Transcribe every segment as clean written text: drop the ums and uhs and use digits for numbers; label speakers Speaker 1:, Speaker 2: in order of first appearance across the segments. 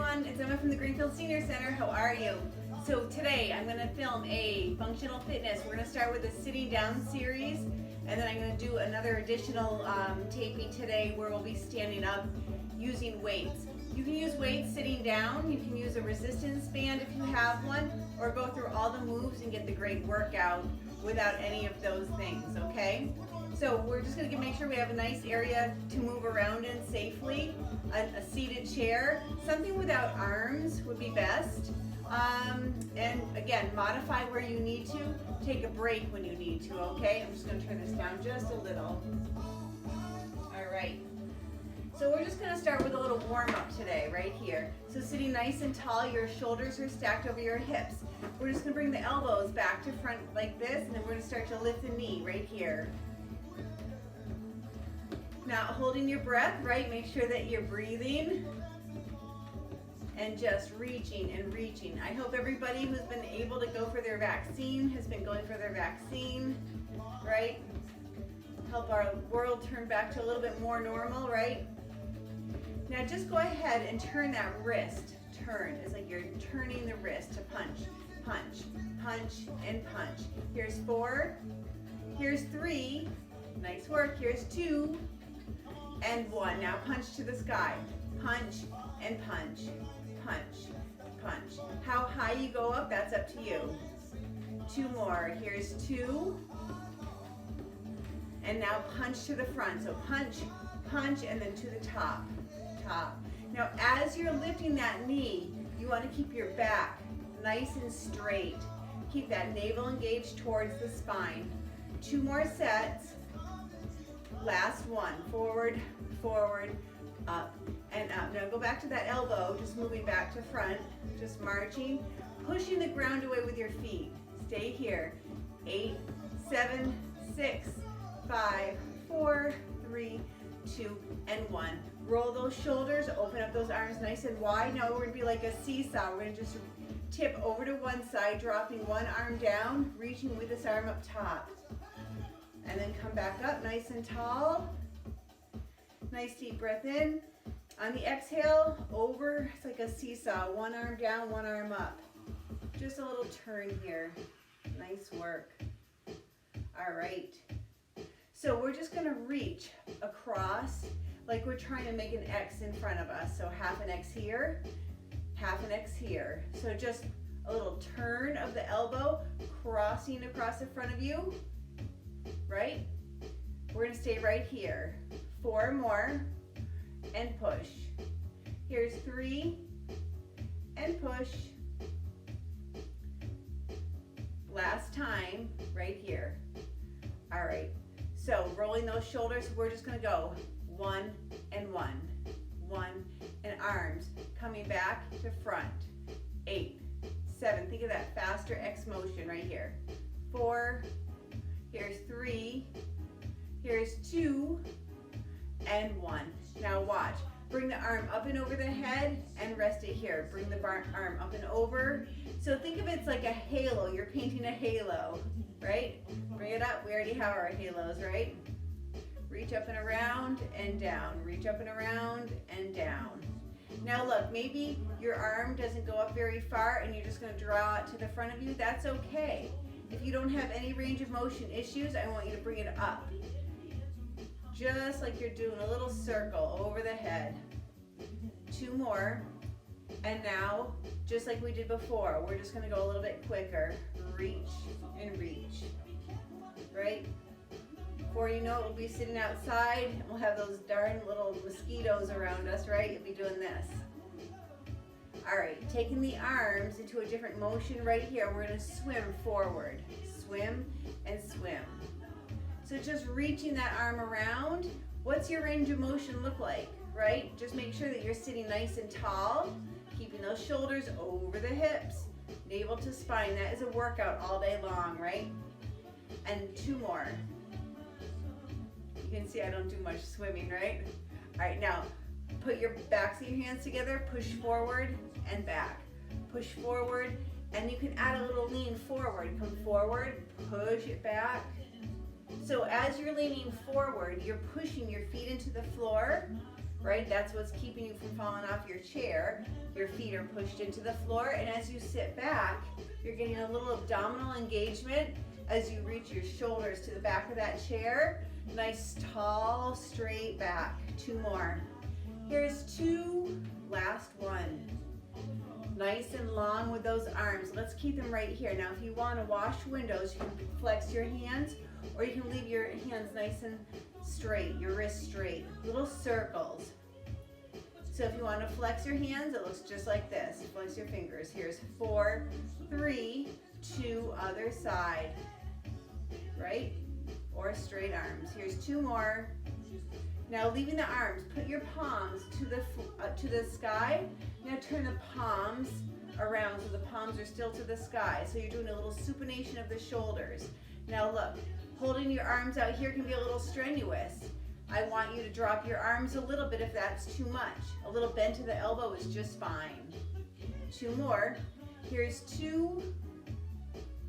Speaker 1: everyone, it's Emma from the Greenfield Senior Center. How are you? So today I'm going to film a functional fitness. We're going to start with a sitting down series, and then I'm going to do another additional taping today where we'll be standing up using weights. You can use weights sitting down, you can use a resistance band if you have one, or go through all the moves and get the great workout without any of those things, okay? So we're just going to make sure we have a nice area to move around in safely. A seated chair, something without arms would be best. And again, modify where you need to. Take a break when you need to, okay? I'm just going to turn this down just a little. All right. So we're just going to start with a little warm-up today, right here. So sitting nice and tall, your shoulders are stacked over your hips. We're just going to bring the elbows back to front like this, and then we're going to start to lift the knee right here. Now holding your breath, right? Make sure that you're breathing and just reaching and reaching. I hope everybody who's been able to go for their vaccine has been going for their vaccine, right? Help our world turn back to a little bit more normal, right? Now just go ahead and turn that wrist. Turn. It's like you're turning the wrist to punch, punch, punch, and punch. Here's 4. Here's 3. Nice work. Here's 2. And 1. Now punch to the sky. Punch and punch. Punch, punch. How high you go up, that's up to you. 2 more. Here's 2. And now punch to the front. So punch, punch, and then to the top. Top. Now as you're lifting that knee, you want to keep your back nice and straight. Keep that navel engaged towards the spine. 2 more sets. Last one. Forward, forward, up, and up. Now go back to that elbow, just moving back to front, just marching, pushing the ground away with your feet. Stay here. 8, 7, 6, 5, 4, 3, 2, and 1. Roll those shoulders, open up those arms nice and wide. Now we're going to be like a seesaw. We're going to just tip over to one side, dropping one arm down, reaching with this arm up top. And then come back up nice and tall. Nice deep breath in. On the exhale, over, it's like a seesaw. One arm down, one arm up. Just a little turn here. Nice work. All right. So we're just gonna reach across like we're trying to make an X in front of us. So half an X here, half an X here. So just a little turn of the elbow, crossing across the front of you, right? We're gonna stay right here. 4 more, and push. Here's 3, and push. Last time, right here. All right, so rolling those shoulders, we're just gonna go 1 and 1, 1, and arms coming back to front. 8, 7, think of that faster X motion right here. 4, here's 3, here's 2, and 1. Now watch. Bring the arm up and over the head and rest it here. Bring the arm up and over. So think of it's like a halo. You're painting a halo, right? Bring it up. We already have our halos, right? Reach up and around and down. Reach up and around and down. Now look, maybe your arm doesn't go up very far and you're just going to draw it to the front of you. That's okay. If you don't have any range of motion issues, I want you to bring it up. Just like you're doing a little circle over the head. 2 more. And now, just like we did before, we're just gonna go a little bit quicker. Reach and reach, right? Before you know it, we'll be sitting outside and we'll have those darn little mosquitoes around us, right? You'll be doing this. All right, taking the arms into a different motion right here. We're gonna swim forward. Swim and swim. So just reaching that arm around. What's your range of motion look like, right? Just make sure that you're sitting nice and tall, keeping those shoulders over the hips, navel to spine. That is a workout all day long, right? And 2 more. You can see I don't do much swimming, right? All right, now put your backs of your hands together, push forward and back. Push forward, and you can add a little lean forward. Come forward, push it back. So as you're leaning forward, you're pushing your feet into the floor, right? That's what's keeping you from falling off your chair. Your feet are pushed into the floor, and as you sit back, you're getting a little abdominal engagement as you reach your shoulders to the back of that chair. Nice, tall, straight back. 2 more. Here's 2, last one. Nice and long with those arms. Let's keep them right here. Now, if you want to wash windows, you can flex your hands, or you can leave your hands nice and straight, your wrists straight. Little circles. So if you want to flex your hands, it looks just like this. Flex your fingers. Here's 4, 3, 2, other side. Right? Or straight arms. Here's 2 more. Now leaving the arms, put your palms to the sky. Now turn the palms around so the palms are still to the sky. So you're doing a little supination of the shoulders. Now look, holding your arms out here can be a little strenuous. I want you to drop your arms a little bit if that's too much. A little bend to the elbow is just fine. 2 more. Here's 2.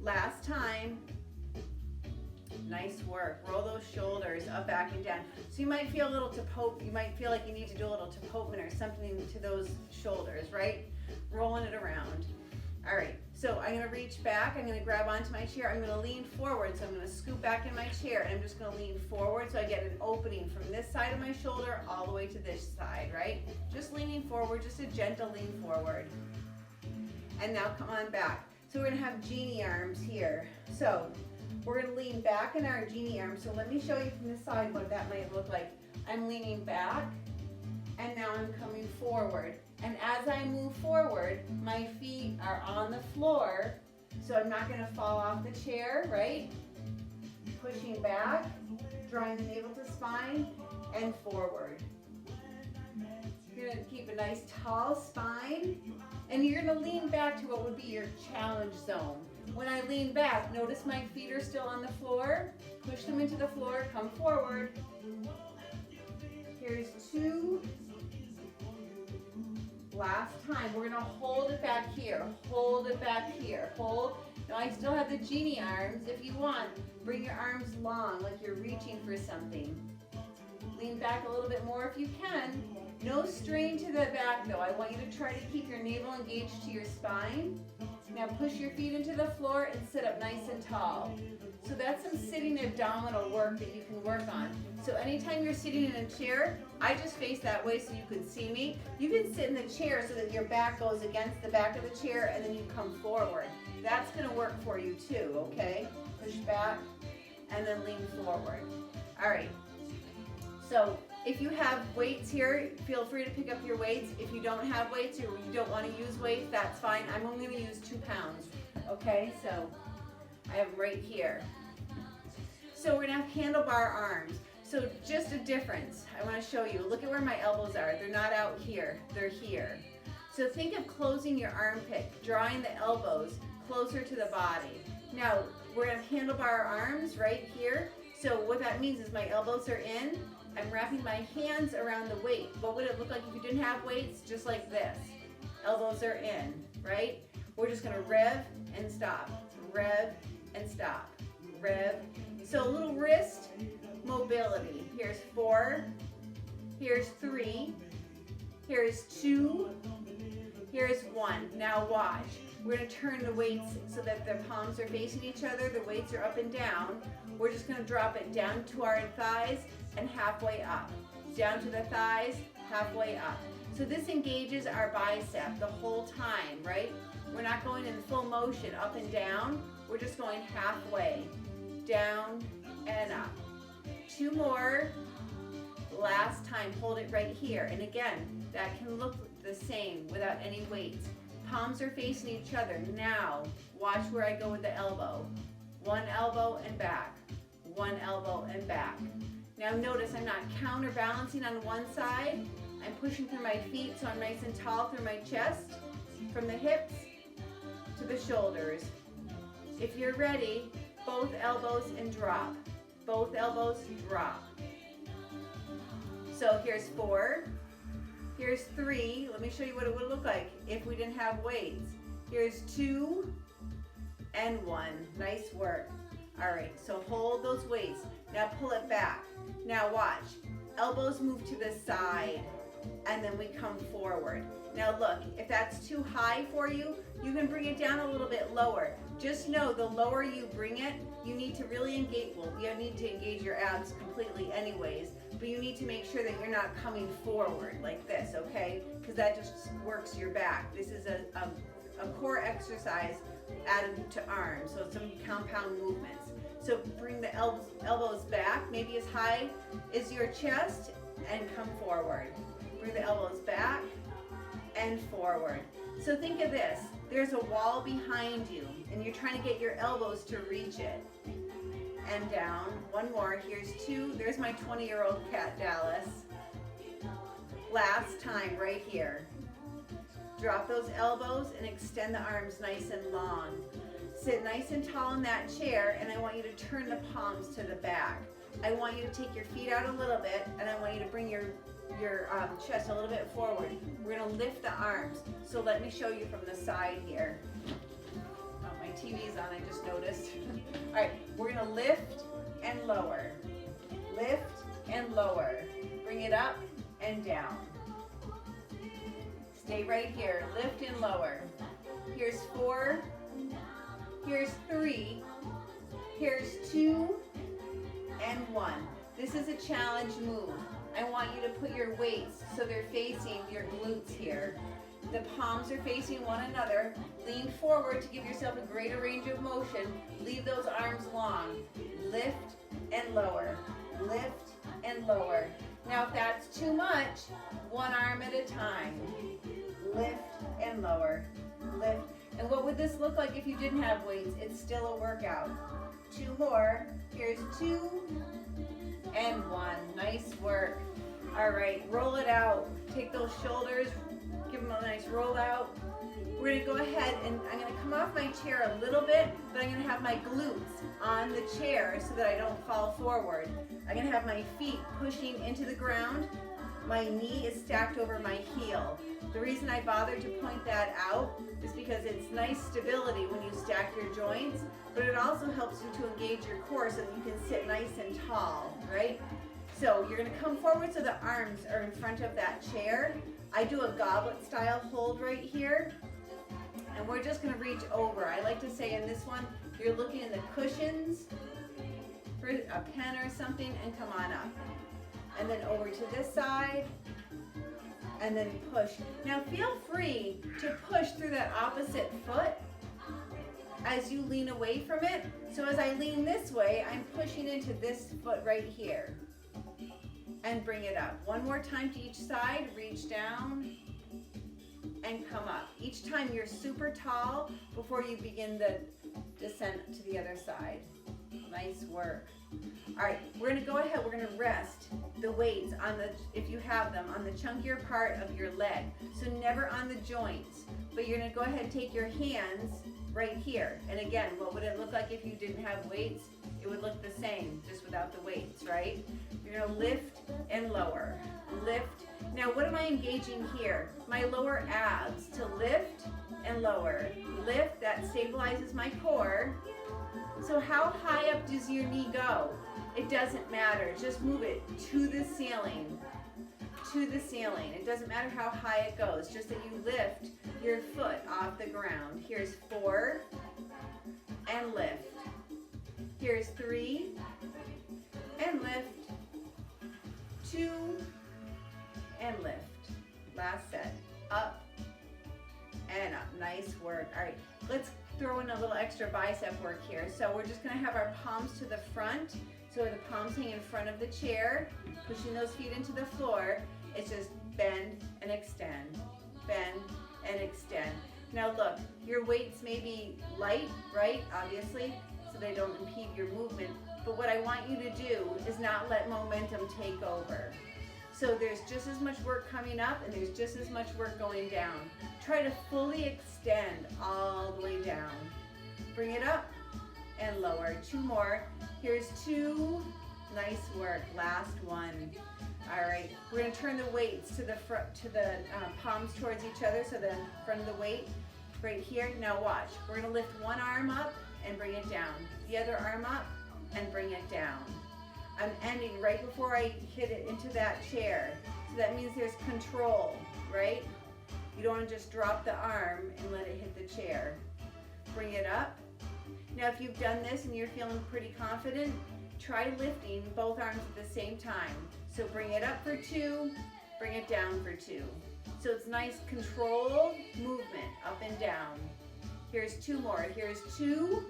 Speaker 1: Last time. Nice work. Roll those shoulders up, back, and down. So you might feel a little you might feel like you need to do a little tapotement or something to those shoulders, right? Rolling it around. All right, so I'm gonna reach back, I'm gonna grab onto my chair, I'm gonna lean forward, so I'm gonna scoop back in my chair, and I'm just gonna lean forward so I get an opening from this side of my shoulder all the way to this side, right? Just leaning forward, just a gentle lean forward. And now come on back. So we're gonna have genie arms here. So we're gonna lean back in our genie arms. So let me show you from the side what that might look like. I'm leaning back, and now I'm coming forward. And as I move forward, my feet are on the floor, so I'm not gonna fall off the chair, right? Pushing back, drawing the navel to spine, and forward. You're gonna keep a nice tall spine, and you're gonna lean back to what would be your challenge zone. When I lean back, notice my feet are still on the floor. Push them into the floor, come forward. Here's 2. Last time, we're gonna hold it back here, hold it back here, hold. Now I still have the genie arms. If you want, bring your arms long, like you're reaching for something. Lean back a little bit more if you can. No strain to the back though. I want you to try to keep your navel engaged to your spine. Now push your feet into the floor and sit up nice and tall. So that's some sitting abdominal work that you can work on. So anytime you're sitting in a chair, I just face that way so you can see me. You can sit in the chair so that your back goes against the back of the chair and then you come forward. That's gonna work for you too, okay? Push back and then lean forward. All right, so if you have weights here, feel free to pick up your weights. If you don't have weights or you don't want to use weights, that's fine. I'm only going to use 2 pounds, okay? So I have them right here. So we're going to have handlebar arms. So just a difference. I want to show you. Look at where my elbows are. They're not out here. They're here. So think of closing your armpit, drawing the elbows closer to the body. Now, we're going to have handlebar arms right here. So what that means is my elbows are in. I'm wrapping my hands around the weight. What would it look like if you didn't have weights? Just like this. Elbows are in, right? We're just gonna rev and stop. Rev and stop. Rev. So a little wrist mobility. Here's 4. Here's 3. Here's 2. Here's 1. Now watch. We're gonna turn the weights so that the palms are facing each other. The weights are up and down. We're just gonna drop it down to our thighs and halfway up. Down to the thighs, halfway up. So this engages our bicep the whole time, right? We're not going in full motion up and down. We're just going halfway. Down and up. 2 more. Last time, hold it right here. And again, that can look the same without any weights. Palms are facing each other. Now, watch where I go with the elbow. 1 elbow and back. 1 elbow and back. Now notice I'm not counterbalancing on one side. I'm pushing through my feet so I'm nice and tall through my chest, from the hips to the shoulders. If you're ready, both elbows and drop. Both elbows, drop. So here's 4. Here's 3. Let me show you what it would look like if we didn't have weights. Here's 2 and 1. Nice work. All right, so hold those weights. Now pull it back. Now watch. Elbows move to the side. and then we come forward. Now look, if that's too high for you, you can bring it down a little bit lower. Just know the lower you bring it, you need to really engage, well, you need to engage your abs completely anyways, but you need to make sure that you're not coming forward like this, okay? Because that just works your back. This is a core exercise added to arms, so some compound movements. So bring the elbows back, maybe as high as your chest, and come forward. Bring the elbows back and forward. So think of this, there's a wall behind you and you're trying to get your elbows to reach it. And down, one more, here's two, there's my 20-year-old cat Dallas. Last time, right here. Drop those elbows and extend the arms nice and long. Sit nice and tall in that chair, and I want you to turn the palms to the back. I want you to take your feet out a little bit, and I want you to bring your chest a little bit forward. We're gonna lift the arms. So let me show you from the side here. Oh, my TV's on, I just noticed. All right, we're gonna lift and lower. Lift and lower. Bring it up and down. Stay right here, lift and lower. Here's 4, here's 3, here's 2, and 1. This is a challenge move. I want you to put your weights so they're facing your glutes here. The palms are facing one another. Lean forward to give yourself a greater range of motion. Leave those arms long. Lift and lower. Lift and lower. Now if that's too much, one arm at a time. Lift and lower. Lift. And what would this look like if you didn't have weights? It's still a workout. 2 more. Here's 2 and 1. Nice work. All right, roll it out. Take those shoulders, give them a nice roll out. We're gonna go ahead and I'm gonna come off my chair a little bit, but I'm gonna have my glutes on the chair so that I don't fall forward. I'm gonna have my feet pushing into the ground. My knee is stacked over my heel. The reason I bothered to point that out is because it's nice stability when you stack your joints, but it also helps you to engage your core so that you can sit nice and tall, right? So you're gonna come forward so the arms are in front of that chair. I do a goblet style hold right here, and we're just gonna reach over. I like to say in this one, you're looking in the cushions for a pen or something, and come on up. And then over to this side, and then push. Now feel free to push through that opposite foot as you lean away from it. So as I lean this way, I'm pushing into this foot right here. And bring it up. One more time to each side, reach down and come up. Each time you're super tall before you begin the descent to the other side. Nice work. All right, we're gonna go ahead, we're gonna rest the weights on the, if you have them, on the chunkier part of your leg. So never on the joints, but you're gonna go ahead and take your hands right here. And again, what would it look like if you didn't have weights? It would look the same, just without the weights, right? You're gonna lift and lower, lift. Now what am I engaging here? My lower abs to lift and lower. Lift, that stabilizes my core. So how high up does your knee go? It doesn't matter, just move it to the ceiling, to the ceiling. It doesn't matter how high it goes, just that you lift your foot off the ground. Here's 4 and lift. Here's 3 and lift. 2 and lift. Last set. Up and up. Nice work. All right, let's throw in a little extra bicep work here. So we're just gonna have our palms to the front. So the palms hang in front of the chair, pushing those feet into the floor. It's just bend and extend, bend and extend. Now look, your weights may be light, right? Obviously, so they don't impede your movement. But what I want you to do is not let momentum take over. So there's just as much work coming up and there's just as much work going down. Try to fully extend all the way down. Bring it up and lower. 2 more. Here's 2. Nice work. Last one. All right. We're going to turn the weights to the front, to the palms towards each other. So the front of the weight right here. Now watch. We're going to lift one arm up and bring it down. The other arm up and bring it down. I'm ending right before I hit it into that chair. So that means there's control, right? You don't want to just drop the arm and let it hit the chair. Bring it up. Now if you've done this and you're feeling pretty confident, try lifting both arms at the same time. So bring it up for 2, bring it down for 2. So it's nice controlled movement up and down. Here's 2 more. Here's 2.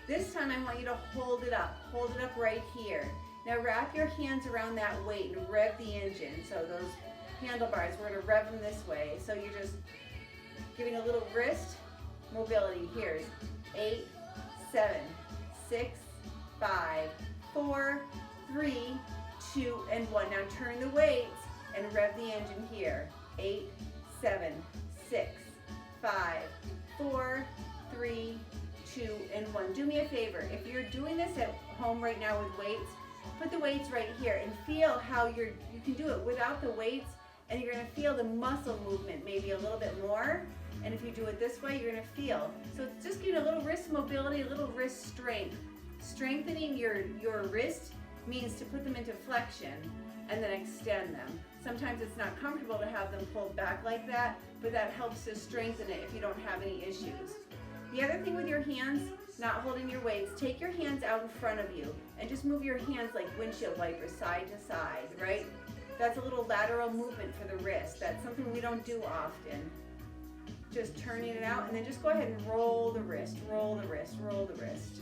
Speaker 1: This time I want you to hold it up. Hold it up right here. Now wrap your hands around that weight and rev the engine. So those handlebars, we're going to rev them this way. So you're just giving a little wrist mobility. Here's 8, 7, 6, 5, 4, 3, 2, and 1. Now turn the weights and rev the engine here. 8, 7, 6, 5, 4, 3, 2, and 1. Do me a favor. If you're doing this at home right now with weights, put the weights right here and feel how you can do it without the weights, and you're going to feel the muscle movement maybe a little bit more. And if you do it this way, you're going to feel. So it's just giving a little wrist mobility, a little wrist strength. Strengthening your wrist means to put them into flexion and then extend them. Sometimes it's not comfortable to have them pulled back like that, but that helps to strengthen it if you don't have any issues. The other thing with your hands, not holding your weights, take your hands out in front of you and just move your hands like windshield wipers side to side, right? That's a little lateral movement for the wrist. That's something we don't do often. Just turning it out, and then just go ahead and roll the wrist, roll the wrist, roll the wrist.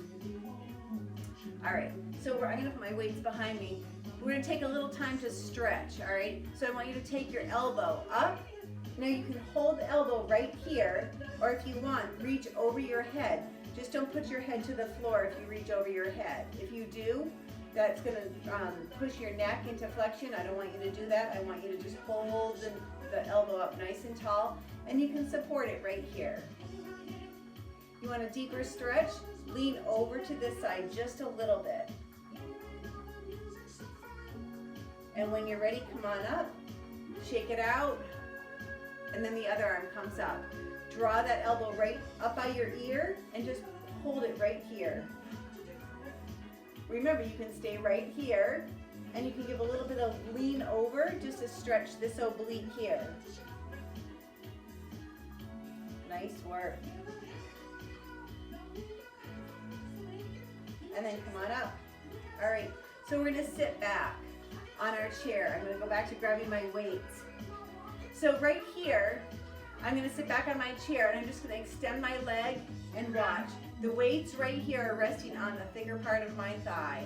Speaker 1: All right, so I'm gonna put my weights behind me. We're gonna take a little time to stretch, all right? So I want you to take your elbow up. Now you can hold the elbow right here, or if you want, reach over your head. Just don't put your head to the floor if you reach over your head. If you do, that's gonna push your neck into flexion. I don't want you to do that. I want you to just hold the elbow up nice and tall, and you can support it right here. You want a deeper stretch? Lean over to this side just a little bit. And when you're ready, come on up, shake it out, and then the other arm comes up. Draw that elbow right up by your ear and just hold it right here. Remember, you can stay right here, and you can give a little bit of lean over just to stretch this oblique here. Nice work. And then come on up. All right, so we're gonna sit back on our chair. I'm gonna go back to grabbing my weights. So right here, I'm gonna sit back on my chair and I'm just gonna extend my leg and watch. The weights right here are resting on the thicker part of my thigh.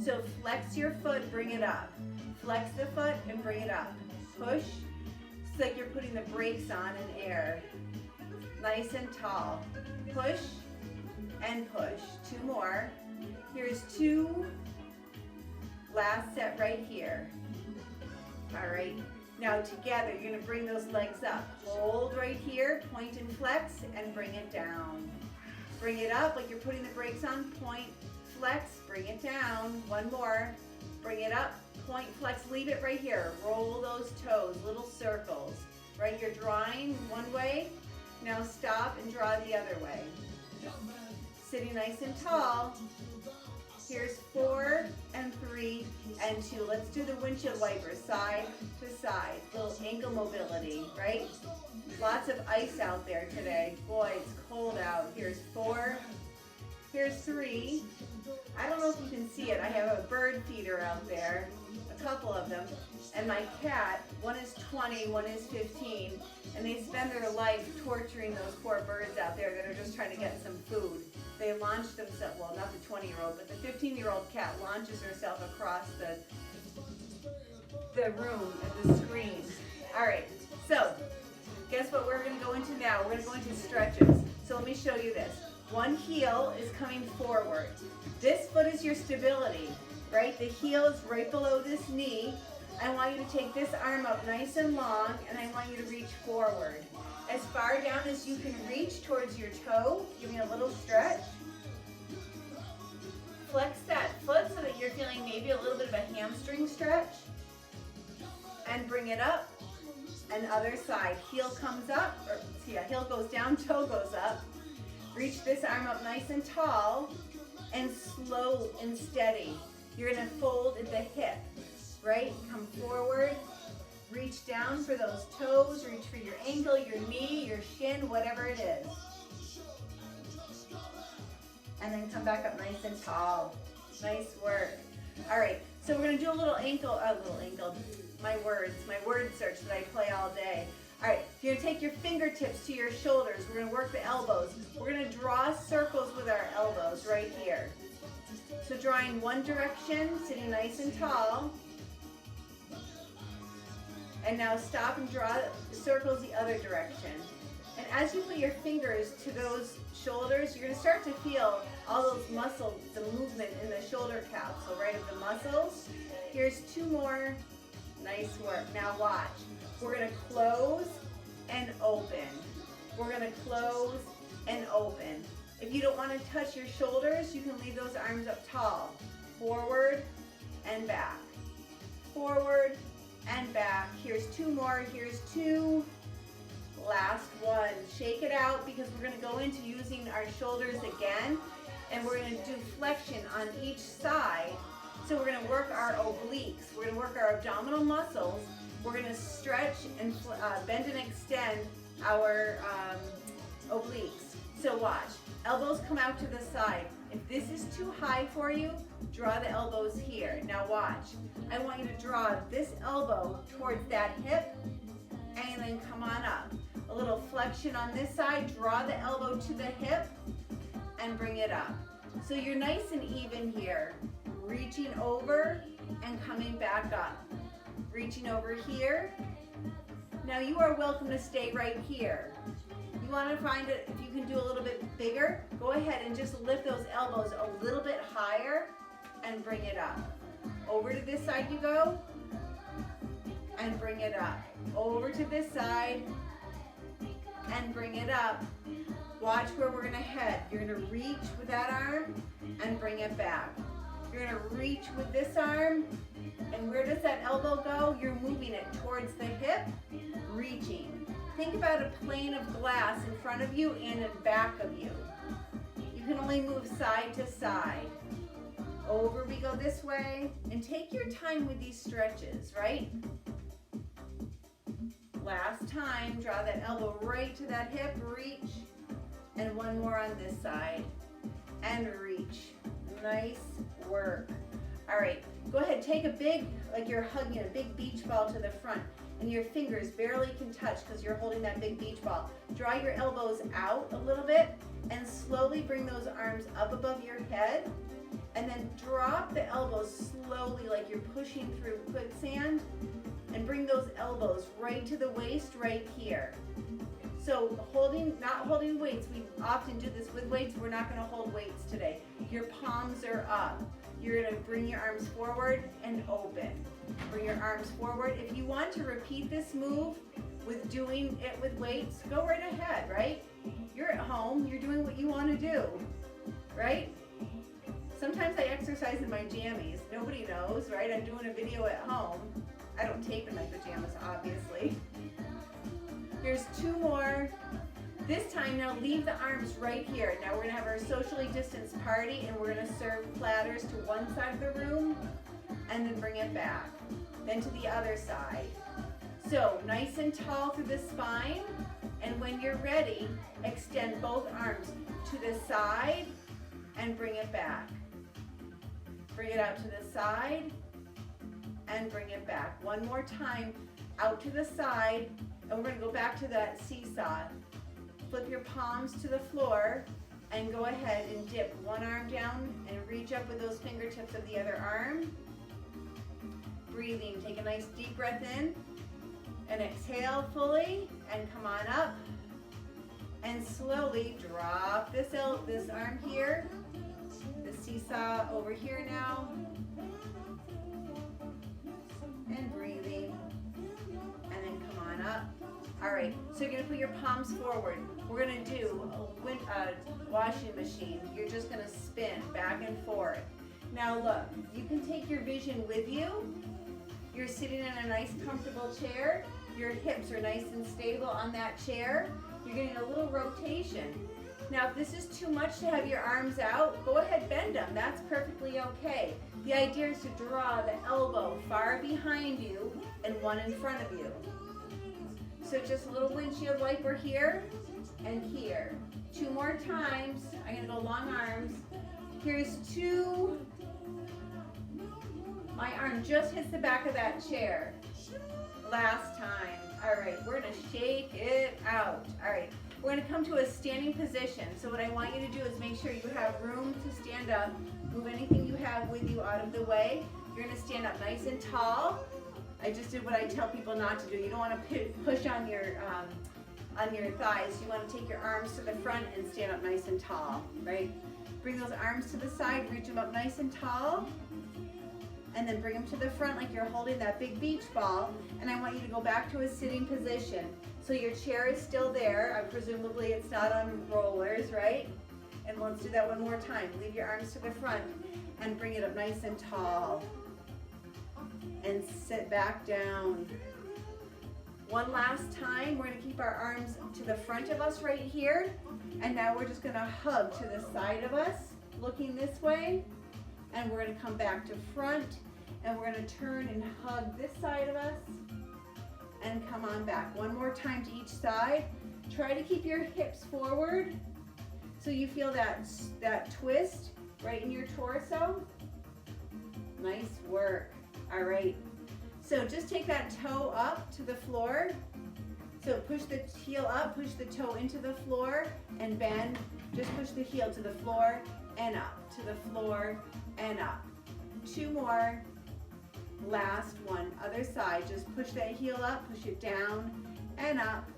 Speaker 1: So flex your foot, bring it up. Flex the foot and bring it up. Push. It's like you're putting the brakes on in air. Nice and tall. Push and push. 2 more. Here's 2. Last set right here. All right. Now together, you're gonna bring those legs up. Hold right here, point and flex, and bring it down. Bring it up like you're putting the brakes on, point, flex, bring it down. 1 more. Bring it up, point, flex, leave it right here. Roll those toes, little circles. Right, you're drawing one way. Now stop and draw the other way. Sitting nice and tall. Here's 4 and 3 and 2. Let's do the windshield wipers, side to side. Little ankle mobility, right? Lots of ice out there today. Boy, it's cold out. Here's 4. Here's 3. I don't know if you can see it. I have a bird feeder out there, a couple of them. And my cat, one is 20, one is 15. And they spend their life torturing those poor birds out there that are just trying to get some food. They launch themselves, well, not the 20-year-old, but the 15-year-old cat launches herself across the room at the screen. All right, so guess what we're going to go into now? We're going to go into stretches. So let me show you this. One heel is coming forward. This foot is your stability, right? The heel is right below this knee. I want you to take this arm up nice and long, and I want you to reach forward. As far down as you can reach towards your toe. Give me a little stretch. Flex that foot so that you're feeling maybe a little bit of a hamstring stretch. And bring it up. And other side. Heel comes up, or yeah, heel goes down, toe goes up. Reach this arm up nice and tall, and slow and steady. You're gonna fold at the hip, right? Come forward, Reach down for those toes, reach for your ankle, your knee, your shin, whatever it is. And then come back up nice and tall. Nice work. All right, so we're gonna do a little ankle, my word search that I play all day. All right, you're gonna take your fingertips to your shoulders. We're gonna work the elbows. We're gonna draw circles with our elbows right here. So drawing one direction, sitting nice and tall. And now stop and draw circles the other direction. And as you put your fingers to those shoulders, you're gonna start to feel all those muscles, the movement in the shoulder capsule, right, of the muscles. Here's two more. Nice work. Now watch. We're gonna close and open. We're gonna close and open. If you don't wanna touch your shoulders, you can leave those arms up tall. Forward and back. Forward and back. Here's two more. Here's two. Last one. Shake it out because we're going to go into using our shoulders again, and we're going to do flexion on each side. So we're going to work our obliques. We're going to work our abdominal muscles. We're going to stretch and bend and extend our obliques. So watch. Elbows come out to the side. If this is too high for you, draw the elbows here. Now watch. I want you to draw this elbow towards that hip and then come on up. A little flexion on this side, draw the elbow to the hip and bring it up. So you're nice and even here. Reaching over and coming back up. Reaching over here. Now you are welcome to stay right here. You want to find it, if you can do a little bit bigger, go ahead and just lift those elbows a little bit higher and bring it up. Over to this side you go and bring it up. Over to this side and bring it up. Watch where we're going to head. You're going to reach with that arm and bring it back. You're going to reach with this arm, and where does that elbow go? You're moving it towards the hip, reaching. Think about a plane of glass in front of you and in back of you. You can only move side to side. Over we go this way, and take your time with these stretches, right? Last time, draw that elbow right to that hip, reach, and one more on this side, and reach. Nice work. All right, go ahead, take a big, like you're hugging a big beach ball to the front, and your fingers barely can touch because you're holding that big beach ball. Draw your elbows out a little bit, and slowly bring those arms up above your head, and then drop the elbows slowly like you're pushing through quicksand, and bring those elbows right to the waist right here. So not holding weights, we often do this with weights, we're not gonna hold weights today. Your palms are up. You're gonna bring your arms forward and open. Bring your arms forward. If you want to repeat this move with doing it with weights, go right ahead, right? You're at home, you're doing what you wanna do, right? Sometimes I exercise in my jammies. Nobody knows, right? I'm doing a video at home. I don't tape in my pajamas, obviously. Here's two more. This time, now leave the arms right here. Now we're gonna have our socially distanced party, and we're gonna serve platters to one side of the room, and then bring it back. Then to the other side. So nice and tall through the spine, and when you're ready, extend both arms to the side and bring it back. Bring it out to the side and bring it back. One more time, out to the side, and we're gonna go back to that seesaw. Flip your palms to the floor and go ahead and dip one arm down and reach up with those fingertips of the other arm. Breathing, take a nice deep breath in and exhale fully and come on up. And slowly drop this arm here, the seesaw over here now. And breathing, and then come on up. All right, so you're gonna put your palms forward. We're gonna do a washing machine. You're just gonna spin back and forth. Now look, you can take your vision with you. You're sitting in a nice comfortable chair. Your hips are nice and stable on that chair. You're getting a little rotation. Now if this is too much to have your arms out, go ahead, bend them. That's perfectly okay. The idea is to draw the elbow far behind you and one in front of you. So just a little windshield wiper here and here. 2 more times. I'm gonna go long arms. Here's 2. My arm just hits the back of that chair. Last time. All right, we're gonna shake it out. All right, we're gonna come to a standing position. So what I want you to do is make sure you have room to stand up. Move anything you have with you out of the way. You're gonna stand up nice and tall. I just did what I tell people not to do. You don't wanna push on your thighs. You wanna take your arms to the front and stand up nice and tall, right? Bring those arms to the side, reach them up nice and tall. And then bring them to the front like you're holding that big beach ball. And I want you to go back to a sitting position. So your chair is still there. Presumably it's not on rollers, right? And let's do that one more time. Leave your arms to the front and bring it up nice and tall. And sit back down. One last time, we're gonna keep our arms to the front of us right here. And now we're just gonna hug to the side of us, looking this way. And we're gonna come back to front, and we're gonna turn and hug this side of us, and come on back. One more time to each side. Try to keep your hips forward, so you feel that twist right in your torso. Nice work. All right. So just take that toe up to the floor. So push the heel up, push the toe into the floor, and bend. Just push the heel to the floor and up, to the floor and up. 2 more. Last one. Other side. Just push that heel up, push it down and up,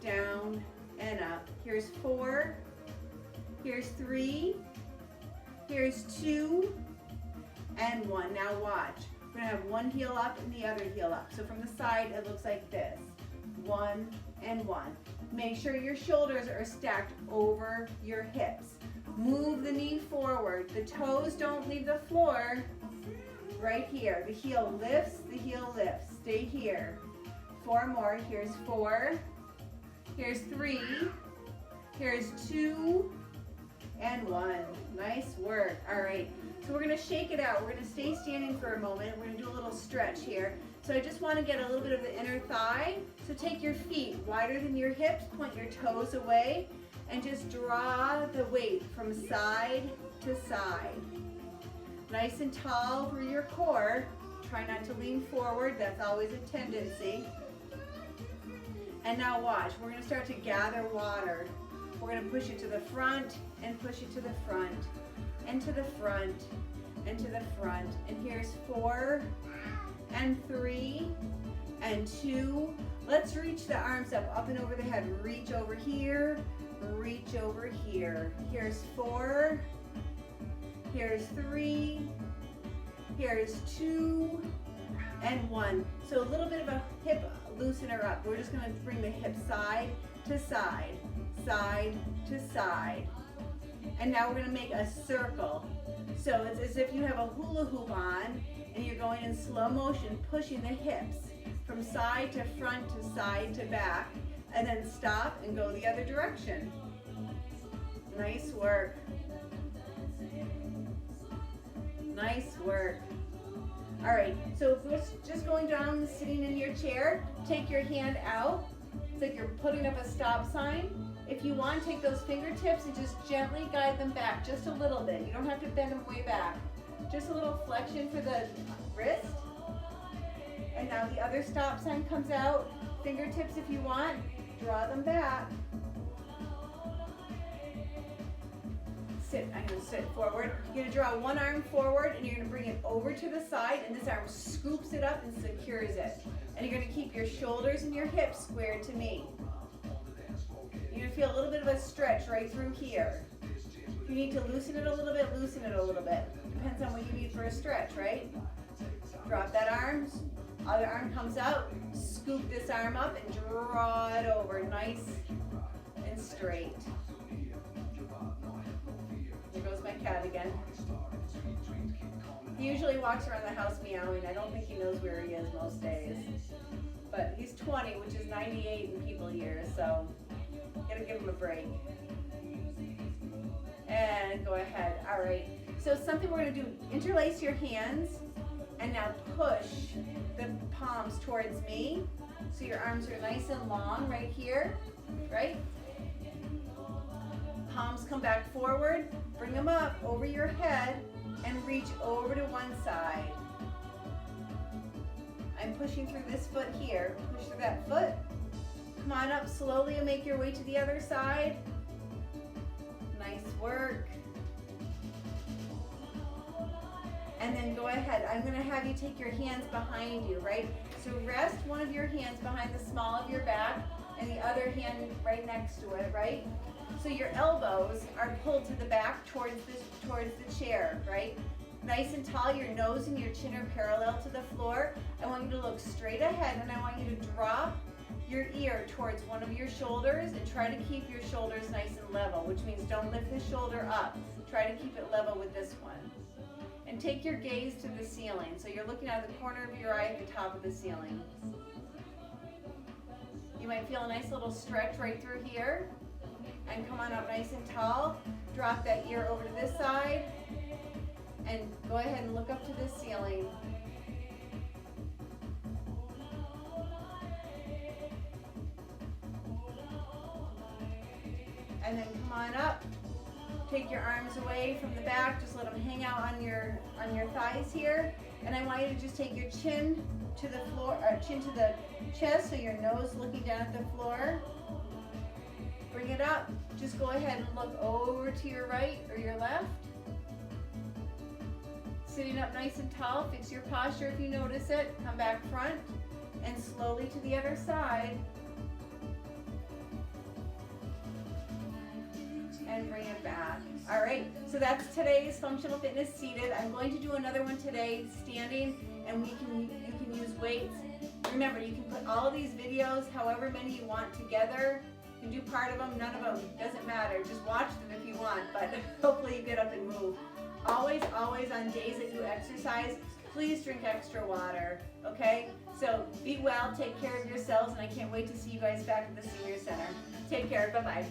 Speaker 1: down and up. Here's 4. Here's 3. Here's 2 and 1. Now watch. We're gonna have one heel up and the other heel up. So from the side, it looks like this. 1 and 1. Make sure your shoulders are stacked over your hips. Move the knee forward. The toes don't leave the floor. Right here. The heel lifts, the heel lifts. Stay here. 4 more. Here's 4. Here's 3. Here's 2 and 1. Nice work. All right. So we're going to shake it out. We're going to stay standing for a moment. We're going to do a little stretch here. So I just want to get a little bit of the inner thigh. So take your feet wider than your hips. Point your toes away. And just draw the weight from side to side. Nice and tall for your core. Try not to lean forward. That's always a tendency. And now watch. We're going to start to gather water. We're going to push it to the front and push it to the front and to the front and to the front. And here's 4 and 3 and 2. Let's reach the arms up and over the head. Reach over here. Reach over here. Here's 4. Here's 3. Here's 2 and 1. So a little bit of a hip loosener up. We're just going to bring the hip side to side, side to side. And now we're going to make a circle. So it's as if you have a hula hoop on and you're going in slow motion, pushing the hips from side to front to side to back. And then stop and go the other direction. Nice work. Nice work. All right, so just going down, sitting in your chair, take your hand out. It's like you're putting up a stop sign. If you want, take those fingertips and just gently guide them back just a little bit. You don't have to bend them way back. Just a little flexion for the wrist. And now the other stop sign comes out. Fingertips if you want. Draw them back. Sit. I'm going to sit forward. You're going to draw one arm forward and you're going to bring it over to the side, and this arm scoops it up and secures it. And you're going to keep your shoulders and your hips squared to me. You're going to feel a little bit of a stretch right through here. If you need to loosen it a little bit, loosen it a little bit. Depends on what you need for a stretch, right? Drop that arm. Other arm comes out. Scoop this arm up and draw it over nice and straight. There goes my cat again. He usually walks around the house meowing. I don't think he knows where he is most days. But he's 20, which is 98 in people years, so gotta give him a break. And go ahead. All right. So something we're gonna do, interlace your hands And now push the palms towards me. So your arms are nice and long right here, right? Palms come back forward, bring them up over your head and reach over to one side. I'm pushing through this foot here. Push through that foot. Come on up slowly and make your way to the other side. Nice work. And then go ahead. I'm going to have you take your hands behind you, right? So rest one of your hands behind the small of your back and the other hand right next to it, right? So your elbows are pulled to the back towards the chair, right? Nice and tall, your nose and your chin are parallel to the floor. I want you to look straight ahead and I want you to drop your ear towards one of your shoulders and try to keep your shoulders nice and level, which means don't lift the shoulder up. Try to keep it level with this one. And take your gaze to the ceiling. So you're looking out of the corner of your eye at the top of the ceiling. You might feel a nice little stretch right through here. And come on up nice and tall. Drop that ear over to this side. And go ahead and look up to the ceiling. And then come on up. Take your arms away from the back. Just let them hang out on your thighs here. And I want you to just take your chin to the floor, or chin to the chest, so your nose looking down at the floor. Bring it up. Just go ahead and look over to your right or your left. Sitting up nice and tall. Fix your posture if you notice it. Come back front and slowly to the other side. And bring it back. All right, so that's today's functional fitness seated. I'm going to do another one today standing, and you can use weights. Remember, you can put all of these videos, however many you want, together. You can do part of them, none of them, doesn't matter. Just watch them if you want, but hopefully you get up and move. Always, always on days that you exercise, please drink extra water, okay? So be well, take care of yourselves, and I can't wait to see you guys back at the Senior Center. Take care, bye-bye.